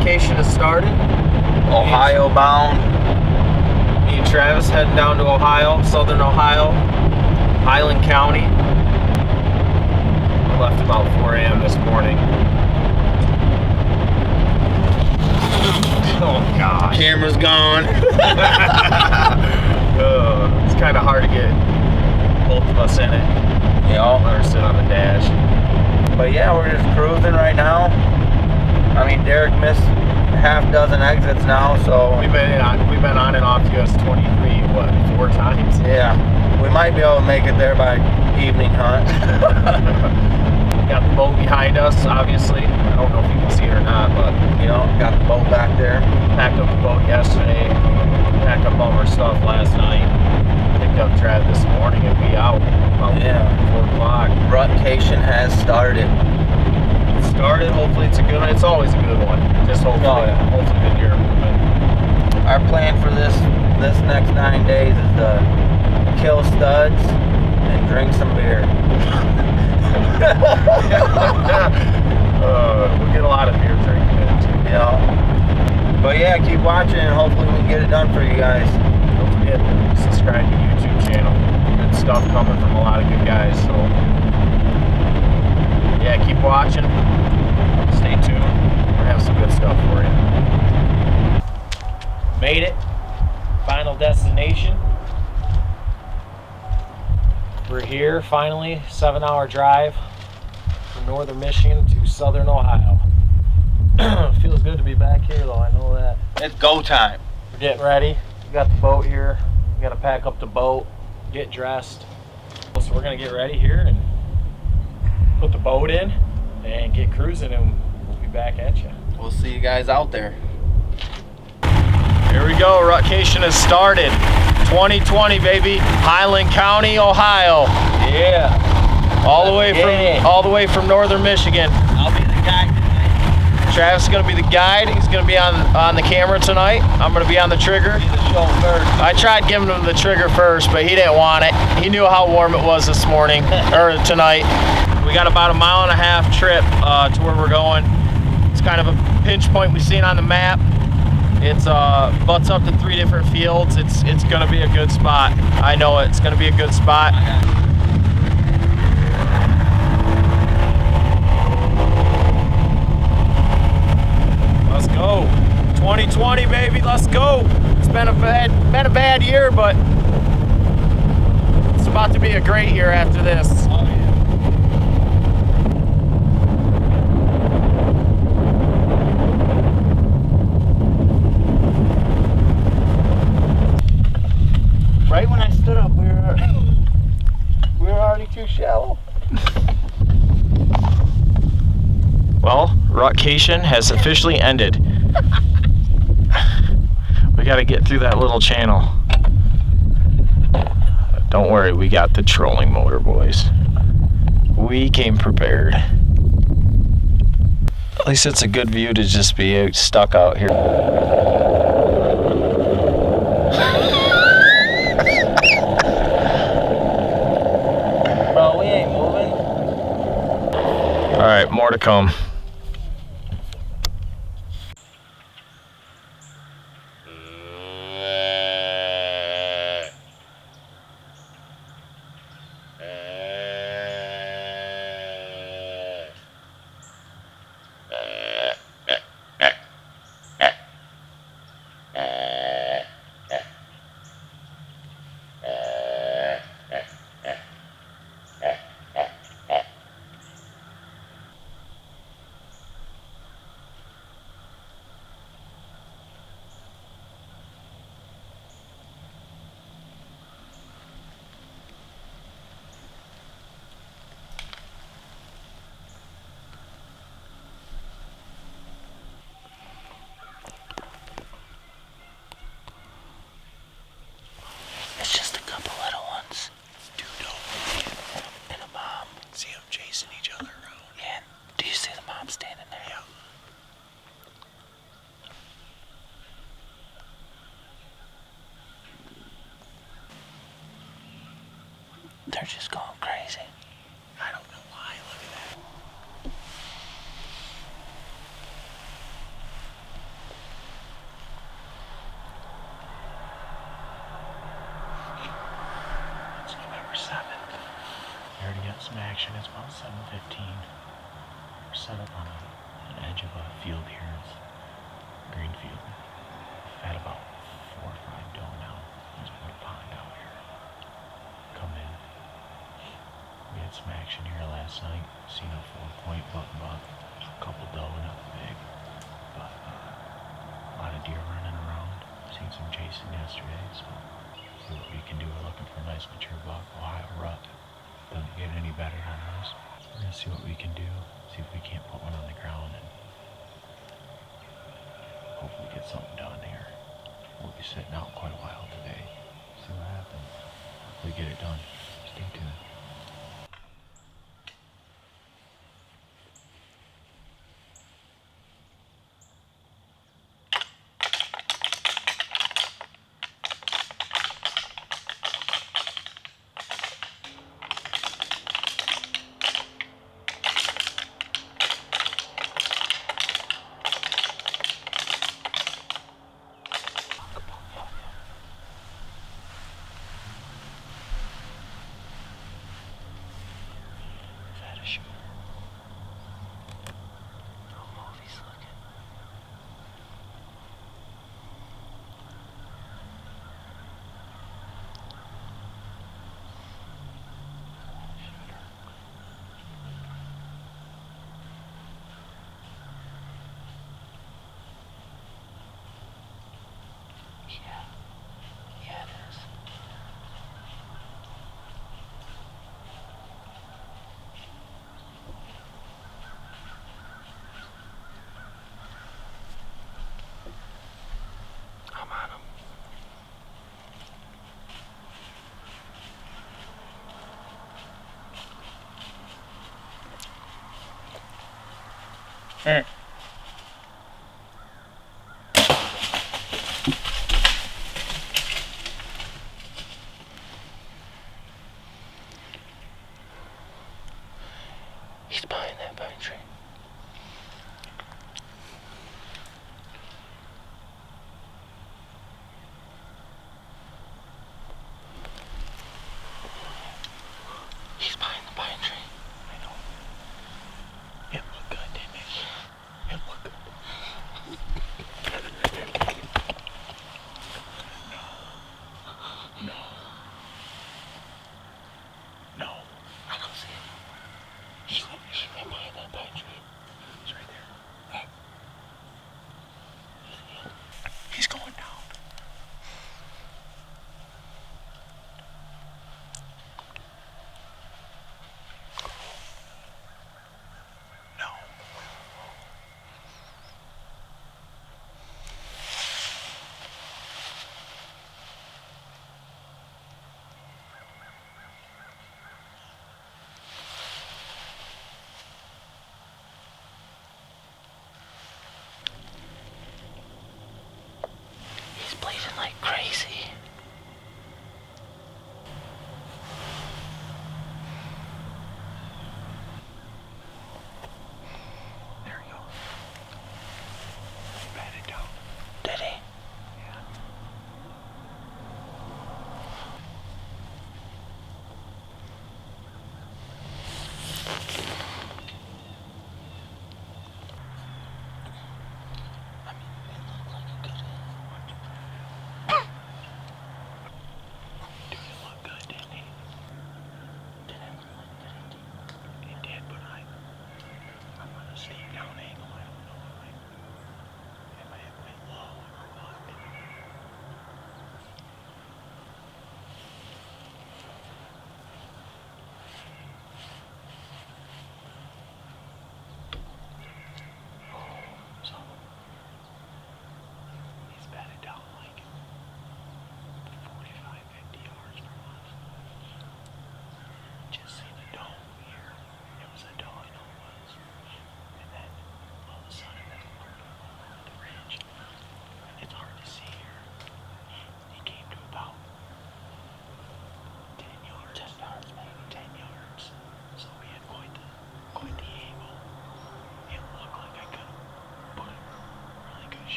rutcation has started. Ohio bound. Me and Travis heading down to Ohio, southern Ohio, Highland County. We left about 4 a.m. this morning. Oh gosh. Camera's gone. It's kind of hard to get both of us in it. Yeah. Let her sit on the dash. But yeah, we're just cruising right now. I mean, Derrick missed half dozen exits now, so We've been on and off US 23 what, 4 times? yeah, we might be able to make it there by evening hunt. Got the boat behind us, obviously. I don't know if you can see it or not, but You know, got the boat back there. packed up the boat yesterday, packed up all our stuff last night, picked up Trav this morning, and be out about 4 o'clock. Rutcation has started. It started, hopefully it's a good one. It's always a good one. Just hopefully, hopefully the deer are moving. Our plan for this next 9 days is to kill studs and drink some beer. We'll get a lot of beer drinking in too. Yeah. But yeah, keep watching and hopefully we can get it done for you guys. Don't forget to subscribe to the YouTube channel. Good stuff coming from a lot of good guys. So yeah, keep watching. Stay tuned. We're gonna have some good stuff for you. Made it. Final destination. We're here finally. 7-hour drive from northern Michigan to southern Ohio. Feels good to be back here though, I know that. It's go time. We're getting ready. We got the boat here. We gotta pack up the boat, get dressed. So we're gonna get ready here and put the boat in and get cruising, and we'll be back at you. We'll see you guys out there. Here we go, rutcation has started. 2020, baby. Highland County, Ohio. Yeah. All the way from northern Michigan. I'll be the guy tonight. Travis is gonna be the guide. He's gonna be on the camera tonight. I'm gonna be on the trigger. Be the chauffeur. I tried giving him the trigger first, but he didn't want it. He knew how warm it was this morning, or tonight. We got about a 1.5 mile trip to where we're going. It's kind of a pinch point we've seen on the map. It's butts up to 3 different fields. It's gonna be a good spot. I know it's gonna be a good spot. Let's go. 2020, baby, let's go. It's been a bad year, but it's about to be a great year after this. Oh, yeah. Right when I stood up, we were already too shallow. Well, rutcation has officially ended. We got to get through that little channel. Don't worry, we got the trolling motor, boys. We came prepared. At least it's a good view to just be stuck out here. Bro, we ain't moving. All right, more to come. It's just a couple little ones. 2 dogs and a mom. See them chasing each other around. Yeah. Do you see the mom standing there? Yeah. They're just going crazy. I don't know why. Look at that. some action. It's about 7:15. We're set up on an edge of a field here. It's a green field. We've had about 4 or 5 doe now. There's a little pond out here. Come in. We had some action here last night. Seen a 4-point buck, a couple doe, nothing big. But a lot of deer running around. Seen some chasing yesterday, so see what we can do. We're looking for a nice mature buck. Ohio rut. Doesn't get any better on those. We're gonna see what we can do. See if we can't put one on the ground and hopefully get something done here. We'll be sitting out quite a while today. See what happens. Hopefully get it done. Stay tuned. Yeah, it is. I'm on him. He's behind that pine tree. He's behind the pine tree. I know. It looked good, didn't it?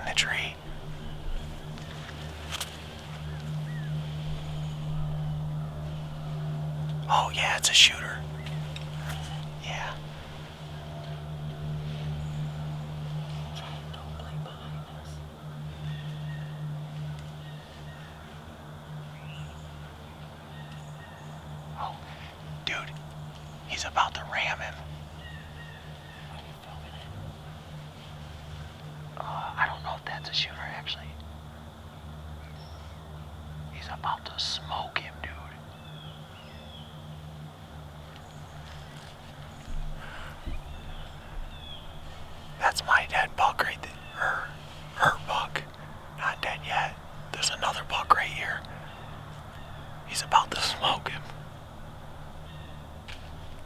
the tree. Oh yeah, it's a shooter. Yeah. Don't play behind us. Oh, dude, he's about to ram him. Are you filming it? I don't know if that's a shooter actually. He's about to smoke him, dude. That's my dead buck right there. Her buck. Not dead yet. There's another buck right here. He's about to smoke him.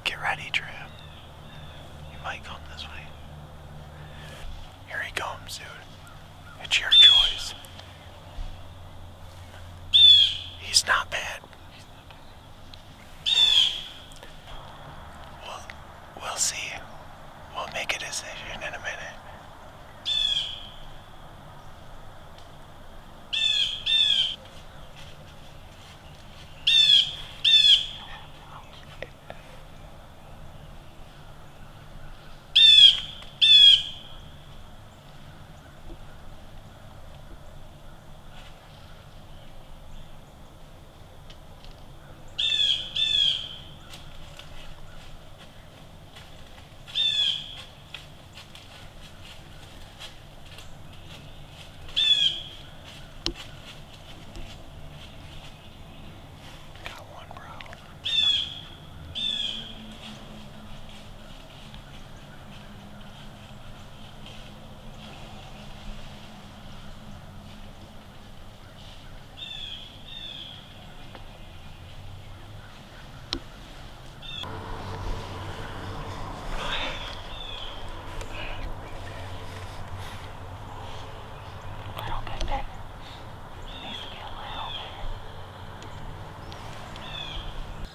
Get ready, Trav. He might come this way. Here he comes, dude. It's your choice. He's not bad. We'll see. We'll make a decision in a minute. Got one, bro.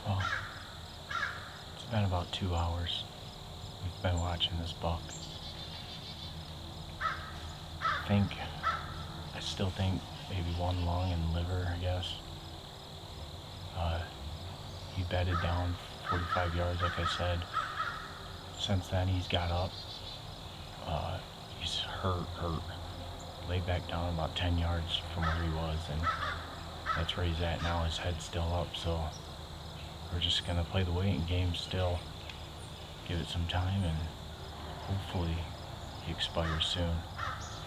Well, it's been about 2 hours. We've been watching this buck. I still think maybe one lung and liver, I guess. He bedded down 45 yards, like I said. Since then, he's got up. He's hurt. Laid back down about 10 yards from where he was, and that's where he's at now. His head's still up, so we're just gonna play the waiting game still. Give it some time, and hopefully he expires soon.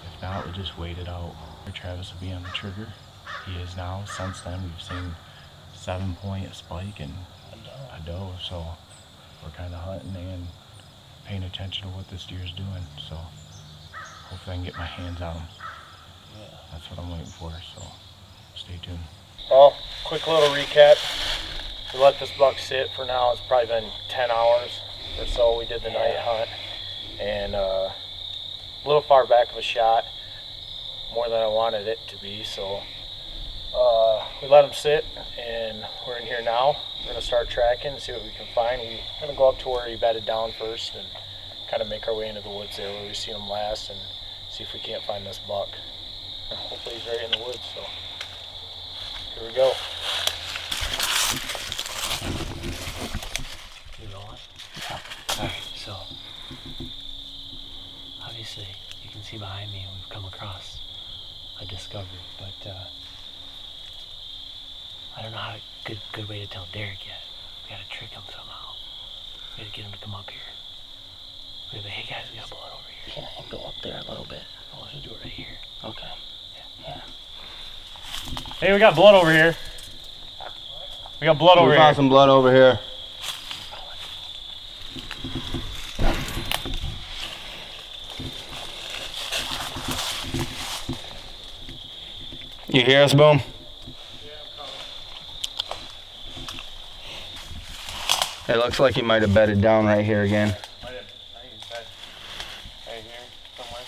If not, we'll just wait it out. Travis will be on the trigger. He is now. Since then, we've seen 7-point spike and a doe, so we're kind of hunting and paying attention to what this deer's doing. So hopefully I can get my hands on him. That's what I'm waiting for, so stay tuned. Well, quick little recap. We let this buck sit for now. It's probably been 10 hours or so. We did the night hunt, and a little far back of a shot, more than I wanted it to be. So we let him sit, and we're in here now. We're gonna start tracking and see what we can find. We're gonna go up to where he bedded down first and kind of make our way into the woods there where we see him last, and see if we can't find this buck. Hopefully he's right in the woods. So here we go. You rolling? Yeah. Alright, so obviously you can see behind me we've come across a discovery, but I don't know how good way to tell Derrick yet. We gotta trick him somehow. We gotta get him to come up here. We gotta, hey guys, we got blood over here. Yeah, and go up there a little bit. Oh, let's just do it right here. Okay. Yeah. Hey, we got blood over here. We got blood over We here. found some blood over here. You hear us, Boom? It looks like he might have bedded down right here again. I think he's dead. Right here, somewhere.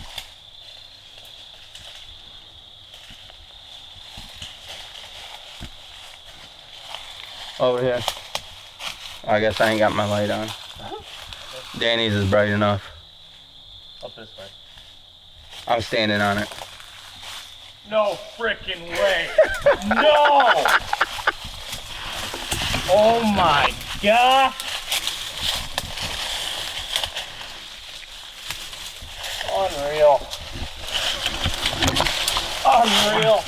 Over here. I guess I ain't got my light on. Danny's is bright enough. Up this way. I'm standing on it. No frickin' way. No! Oh my God. Unreal. Unreal.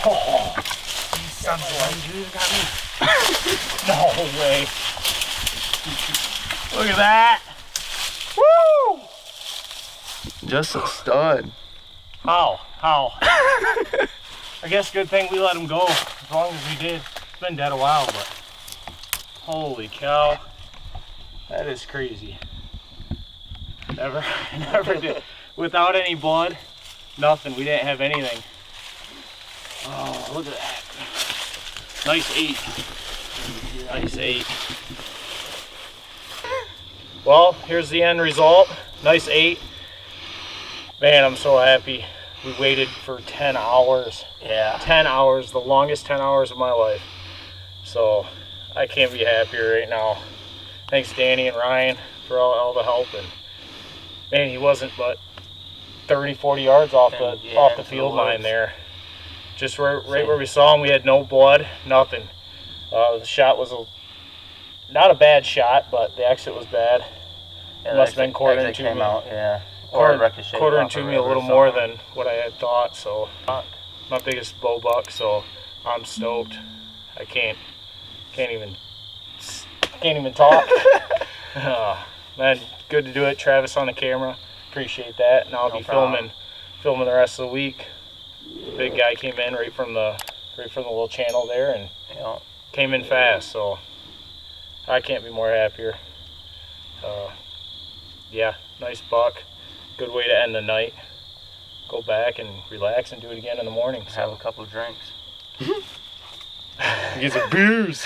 Oh, son of a dude got me. No way. Look at that. Woo! Just a stud. How? I guess good thing we let him go as long as we did. It's been dead a while, but holy cow. That is crazy. Never did. Without any blood, nothing. We didn't have anything. Oh, look at that. Nice 8. Nice 8. Well, here's the end result. Nice 8. Man, I'm so happy. We waited for 10 hours. Yeah. 10 hours, the longest 10 hours of my life. So I can't be happier right now. Thanks Danny and Ryan for all the help. And man, he wasn't but 30, 40 yards off the field line there. Just right where we saw him. We had no blood, nothing. The shot was not a bad shot, but the exit was bad. Yeah, must have been quartering to me. Yeah. Quartering to me a little more than what I had thought. So my biggest bow buck. So I'm stoked. I can't even talk. Man, good to do it. Travis on the camera. Appreciate that. Now I'll be filming the rest of the week. Big guy came in right from the little channel there and came in fast. So I can't be more happier. Yeah, nice buck. Good way to end the night. Go back and relax and do it again in the morning. So. Have a couple of drinks. Get some booze.